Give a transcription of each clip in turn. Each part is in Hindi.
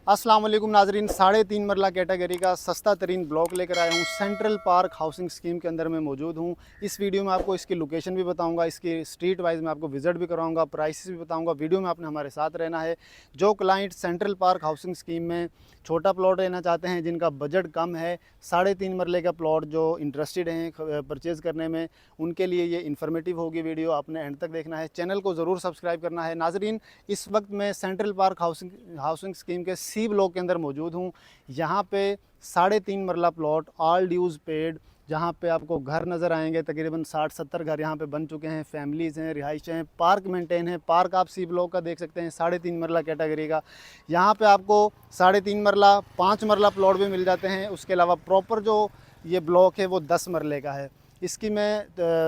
अस्सलाम वालेकुम नाजरीन, 3.5 मरला कैटेगरी का सस्ता तरीन ब्लॉक लेकर आया हूँ। सेंट्रल पार्क हाउसिंग स्कीम के अंदर मैं मौजूद हूँ। इस वीडियो में आपको इसकी लोकेशन भी बताऊँगा, इसकी स्ट्रीट वाइज में आपको विज़िट भी कराऊँगा, प्राइसेस भी बताऊँगा। वीडियो में आपने हमारे साथ रहना है। जो client central park housing scheme में छोटा प्लॉट लेना चाहते हैं, जिनका बजट कम है, 3.5 मरले का प्लॉट जो इंटरेस्टेड हैं परचेज़ करने में, उनके लिए ये इन्फॉर्मेटिव होगी वीडियो। आपने एंड तक देखना है, चैनल को ज़रूर सब्सक्राइब करना है। नाजरीन, इस वक्त मैं सेंट्रल पार्क हाउसिंग स्कीम के सी ब्लॉक के अंदर मौजूद हूँ। यहाँ पे 3.5 मरला प्लॉट ऑल ड्यूज़ पेड, जहाँ पे आपको घर नज़र आएंगे। तकरीबन 60-70 घर यहाँ पे बन चुके हैं, फैमिलीज़ हैं, रिहाइश हैं, पार्क मेंटेन है। पार्क आप सी ब्लॉक का देख सकते हैं, 3.5 मरला कैटेगरी का। यहाँ पे आपको 3.5 मरला 5 मरला प्लॉट भी मिल जाते हैं। उसके अलावा प्रॉपर जो ये ब्लॉक है वो 10 मरले का है। इसकी मैं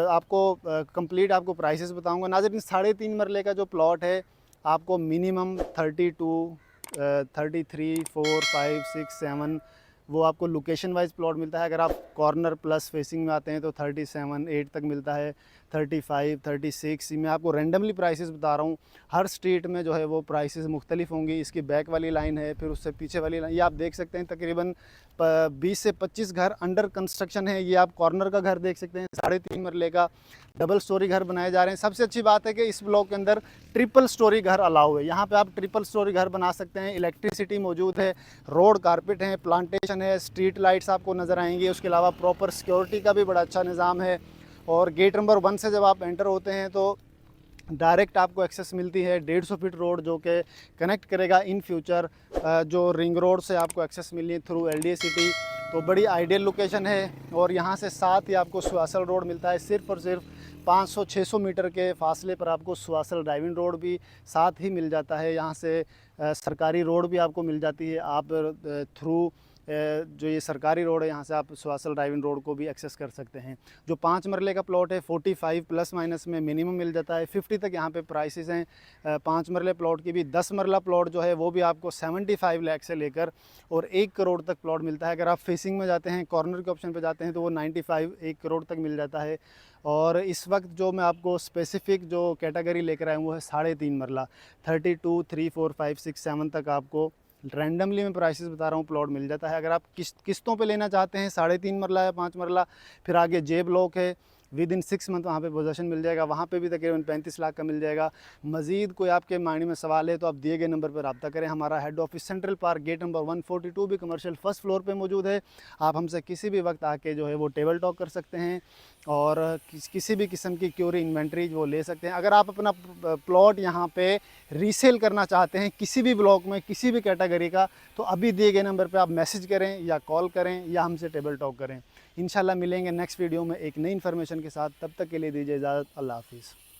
आपको कंप्लीट आपको प्राइसेस बताऊंगा। नाज़रीन, 3.5 मरले का जो प्लॉट है, आपको मिनिमम 32, 33, 4, 5, 6, 7 वो आपको लोकेशन वाइज प्लॉट मिलता है। अगर आप कॉर्नर प्लस फेसिंग में आते हैं तो 37, 8 तक मिलता है, 35, 36। मैं आपको रेंडमली प्राइसेस बता रहा हूँ। हर स्ट्रीट में जो है वो प्राइसेस मुख्तलिफ होंगी। इसकी बैक वाली लाइन है, फिर उससे पीछे वाली लाइन, ये आप देख सकते हैं। तकरीबन 20 से 25 घर अंडर कंस्ट्रक्शन है। ये आप कॉर्नर का घर देख सकते हैं, 3.5 मरले का डबल स्टोरी घर बनाए जा रहे हैं। सबसे अच्छी बात है कि इस ब्लॉक के अंदर ट्रिपल स्टोरी घर अलाउ है। यहाँ पे आप ट्रिपल स्टोरी घर बना सकते हैं। इलेक्ट्रिसिटी मौजूद है, रोड कारपेट है, प्लांटेशन है, स्ट्रीट लाइट्स आपको नज़र आएंगी। उसके अलावा प्रॉपर सिक्योरिटी का भी बड़ा अच्छा निज़ाम है। और गेट नंबर 1 से जब आप एंटर होते हैं तो डायरेक्ट आपको एक्सेस मिलती है 150 फीट रोड, जो कि कनेक्ट करेगा इन फ्यूचर जो रिंग रोड से आपको एक्सेस मिलनी है थ्रू LDA सिटी। तो बड़ी आइडियल लोकेशन है। और यहाँ से साथ ही आपको सुवासल रोड मिलता है। सिर्फ और सिर्फ 500-600 मीटर के फासले पर आपको सुवासल ड्राइविंग रोड भी साथ ही मिल जाता है। यहाँ से सरकारी रोड भी आपको मिल जाती है। आप थ्रू जो ये सरकारी रोड है, यहाँ से आप सुवासल ड्राइविंग रोड को भी एक्सेस कर सकते हैं। जो 5 मरले का प्लॉट है, 45 प्लस माइनस में मिनिमम मिल जाता है। 50 तक यहाँ पे प्राइसेस हैं 5 मरले प्लॉट की भी। 10 मरला प्लॉट जो है वो भी आपको 75 लाख से लेकर और 1 करोड़ तक प्लॉट मिलता है। अगर आप फेसिंग में जाते हैं, कॉर्नर के ऑप्शन पे जाते हैं, तो वो 95, 1 करोड़ तक मिल जाता है। और इस वक्त जो मैं आपको स्पेसिफिक जो कैटेगरी लेकर आया हूँ वो है 3.5 मरला। 32, 3, 4, 5, 6, 7 तक आपको रैंडमली मैं प्राइसेस बता रहा हूँ, प्लॉट मिल जाता है। अगर आप किस्तों पे लेना चाहते हैं, 3.5 मरला या 5 मरला, फिर आगे जे ब्लॉक है, विद इन 6 मंथ वहाँ पे पोजीशन मिल जाएगा। वहाँ पे भी तकरीबन 35 लाख का मिल जाएगा। मज़ीद कोई आपके माइंड में सवाल है तो आप दिए गए नंबर पर रब्ता करें। हमारा head office central park gate number 142 भी कमर्शियल फर्स्ट फ्लोर पे मौजूद है। आप हमसे किसी भी वक्त आके जो है वो टेबल टॉक कर सकते हैं और किसी भी किस्म की क्यूरी इन्वेंट्री वो ले सकते हैं। अगर आप अपना प्लॉट यहाँ पे रीसेल करना चाहते हैं किसी भी ब्लॉक में, किसी भी कैटेगरी का, तो अभी दिए गए नंबर पे आप मैसेज करें या कॉल करें या हमसे टेबल टॉक करें। इंशाल्लाह मिलेंगे नेक्स्ट वीडियो में एक नई इन्फॉर्मेशन के साथ। तब तक के लिए दीजिए इजाज़त। अल्लाह हाफिज़।